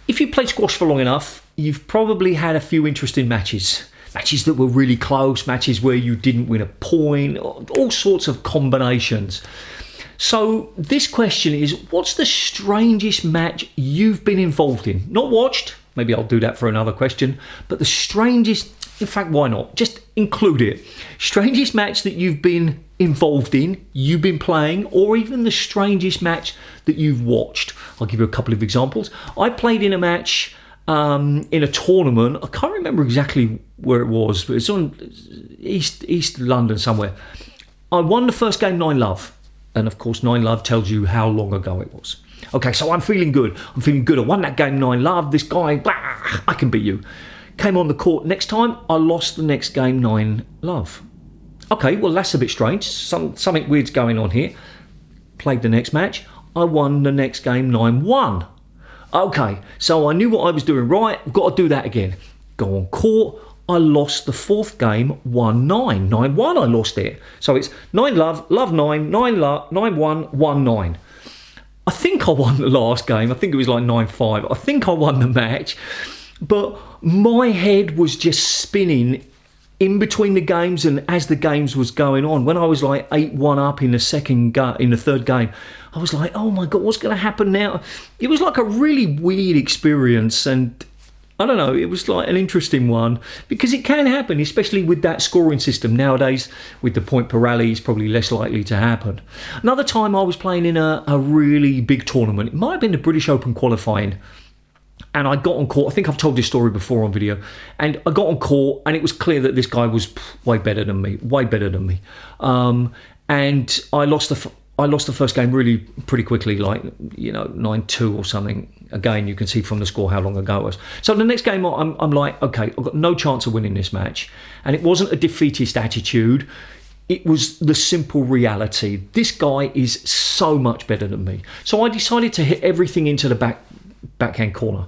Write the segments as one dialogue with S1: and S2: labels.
S1: If you played squash for long enough, you've probably had a few interesting matches. Matches that were really close, matches where you didn't win a point, all sorts of combinations. So this question is, what's the strangest match you've been involved in? Not watched, maybe I'll do that for another question, but the strangest, in fact, why not? Just include it. Strangest match that you've been involved in, you've been playing, or even the strangest match that you've watched. I'll give you a couple of examples. I played in a match in a tournament. I can't remember exactly where it was, but it's on East London somewhere. I won the first game 9-love. And of course, 9-love tells you how long ago it was. Okay, so I'm feeling good. I won that game 9-love. This guy, I can beat you. Came on the court next time. I lost the next game 9-love. Okay, well, that's a bit strange. Something weird's going on here. Played the next match. I won the next game 9-1. Okay, so I knew what I was doing right. I've got to do that again. Go on court. I lost the fourth game 1-9. 9-1, I lost it. So it's 9-love, love 9, 9-love, 9-1, 1-9. I think I won the last game. I think it was like 9-5. I think I won the match. But my head was just spinning in between the games and as the games was going on. When I was like 8-1 up in the third game, I was like, oh my God, what's going to happen now? It was like a really weird experience, and I don't know, it was like an interesting one because it can happen, especially with that scoring system. Nowadays, with the point per rally, it's probably less likely to happen. Another time I was playing in a really big tournament. It might have been the British Open qualifying. And I got on court. I think I've told this story before on video. And I got on court and it was clear that this guy was way better than me. And I lost the first game really pretty quickly, like, 9-2 or something. Again, you can see from the score how long ago it was. So the next game, I'm like, okay, I've got no chance of winning this match. And it wasn't a defeatist attitude. It was the simple reality. This guy is so much better than me. So I decided to hit everything into the backhand corner.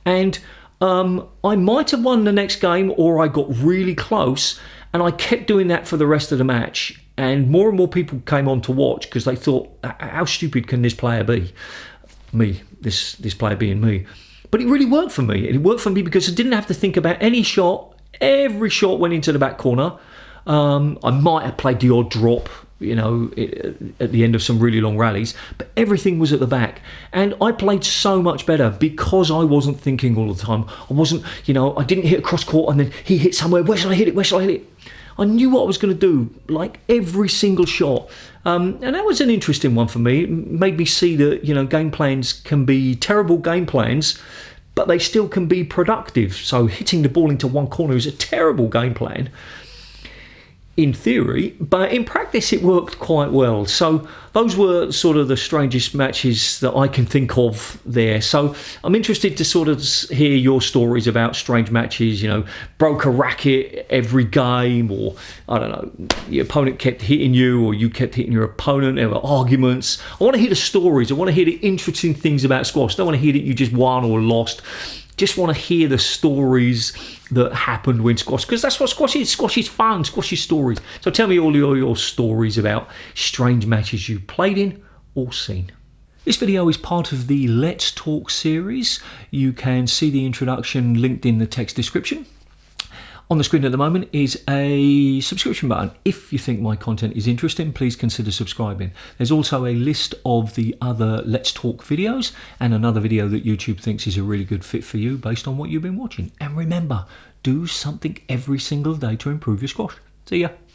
S1: And I might have won the next game, or I got really close. And I kept doing that for the rest of the match. And more people came on to watch because they thought, how stupid can this player be? This player being me. But it really worked for me. It worked for me because I didn't have to think about any shot. Every shot went into the back corner. I might have played the odd drop, at the end of some really long rallies, but everything was at the back. And I played so much better because I wasn't thinking all the time. I wasn't, I didn't hit across court and then he hit somewhere. Where should I hit it? I knew what I was going to do, like every single shot. And that was an interesting one for me. It made me see that, game plans can be terrible game plans, but they still can be productive. So hitting the ball into one corner is a terrible game plan in theory, but in practice it worked quite well. So those were sort of the strangest matches that I can think of there. So I'm interested to sort of hear your stories about strange matches, broke a racket every game, or I don't know, your opponent kept hitting you or you kept hitting your opponent, there were arguments. I want to hear the stories. I want to hear the interesting things about squash. I don't want to hear that you just won or lost. Just want to hear the stories that happened when squash, because that's what squash is. Squash is fun. Squash is stories. So tell me all your stories about strange matches you've played in or seen. This video is part of the Let's Talk series. You can see the introduction linked in the text description. On the screen at the moment is a subscription button. If you think my content is interesting, please consider subscribing. There's also a list of the other Let's Talk videos and another video that YouTube thinks is a really good fit for you based on what you've been watching. And remember, do something every single day to improve your squash. See ya.